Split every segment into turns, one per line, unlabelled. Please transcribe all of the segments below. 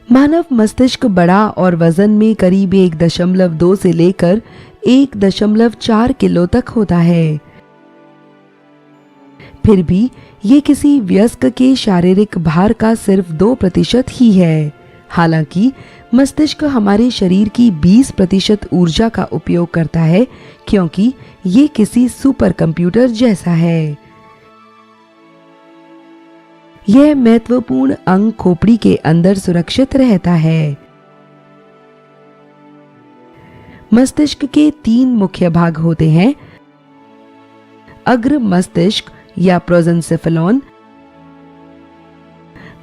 मानव मस्तिष्क बड़ा और वजन में करीब 1.2 से लेकर 1.4 किलो तक होता है। फिर भी ये किसी वयस्क के शारीरिक भार का सिर्फ 2% ही है। हालांकि मस्तिष्क हमारे शरीर की 20% ऊर्जा का उपयोग करता है, क्योंकि ये किसी सुपर कंप्यूटर जैसा है। यह महत्वपूर्ण अंग खोपड़ी के अंदर सुरक्षित रहता है। मस्तिष्क के 3 मुख्य भाग होते हैं: अग्र मस्तिष्क या प्रोजेंसेफेलॉन,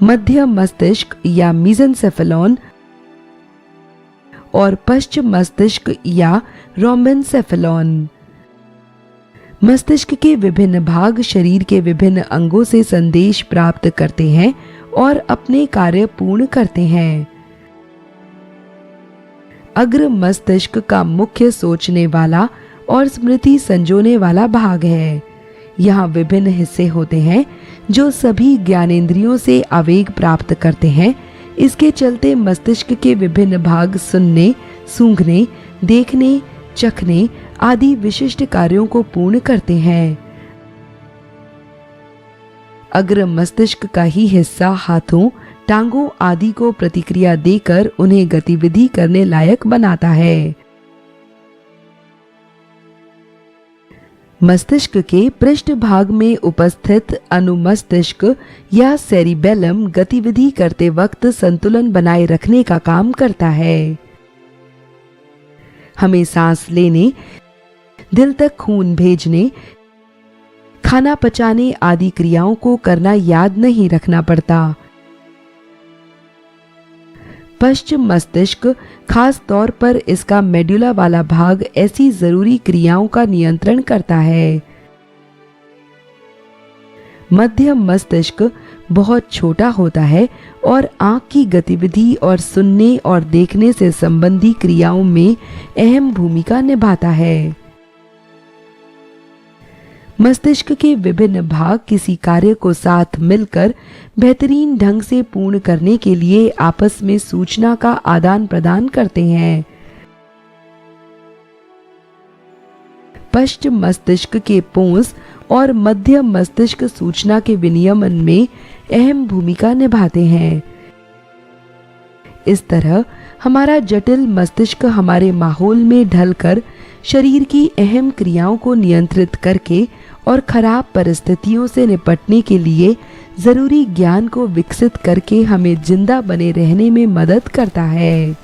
मध्य मस्तिष्क या मीजेंसेफेलॉन और पश्च मस्तिष्क या रोम्बेनसेफेलॉन। मस्तिष्क के विभिन्न भाग शरीर के विभिन्न अंगों से संदेश प्राप्त करते हैं और अपने कार्य पूर्ण करते हैं। अग्र मस्तिष्क का मुख्य सोचने वाला और स्मृति संजोने वाला भाग है। यहाँ विभिन्न हिस्से होते हैं जो सभी ज्ञानेंद्रियों से आवेग प्राप्त करते हैं। इसके चलते मस्तिष्क के विभिन्न भाग सुनने, सूंघने, देखने, चखने आदि विशिष्ट कार्यों को पूर्ण करते हैं। अग्र मस्तिष्क का ही हिस्सा हाथों, टांगों आदि को प्रतिक्रिया देकर उन्हें गतिविधि करने लायक बनाता है। मस्तिष्क के पृष्ठ भाग में उपस्थित अनुमस्तिष्क या सेरिबेलम गतिविधि करते वक्त संतुलन बनाए रखने का काम करता है। हमें सांस लेने, दिल तक खून भेजने, खाना पचाने आदि क्रियाओं को करना याद नहीं रखना पड़ता। पश्चिम मस्तिष्क, खास तौर पर इसका मेडुला वाला भाग, ऐसी जरूरी क्रियाओं का नियंत्रण करता है। मध्य मस्तिष्क बहुत छोटा होता है और आंख की गतिविधि और सुनने और देखने से संबंधी क्रियाओं में अहम भूमिका निभाता है। मस्तिष्क के विभिन्न भाग किसी कार्य को साथ मिलकर बेहतरीन ढंग से पूर्ण करने के लिए आपस में सूचना का आदान प्रदान करते हैं। पश्चिम मस्तिष्क के पोंस और मध्य मस्तिष्क सूचना के विनियमन में अहम भूमिका निभाते हैं। इस तरह हमारा जटिल मस्तिष्क हमारे माहौल में ढलकर शरीर की अहम क्रियाओं को नियंत्रित करके और खराब परिस्थितियों से निपटने के लिए जरूरी ज्ञान को विकसित करके हमें जिंदा बने रहने में मदद करता है।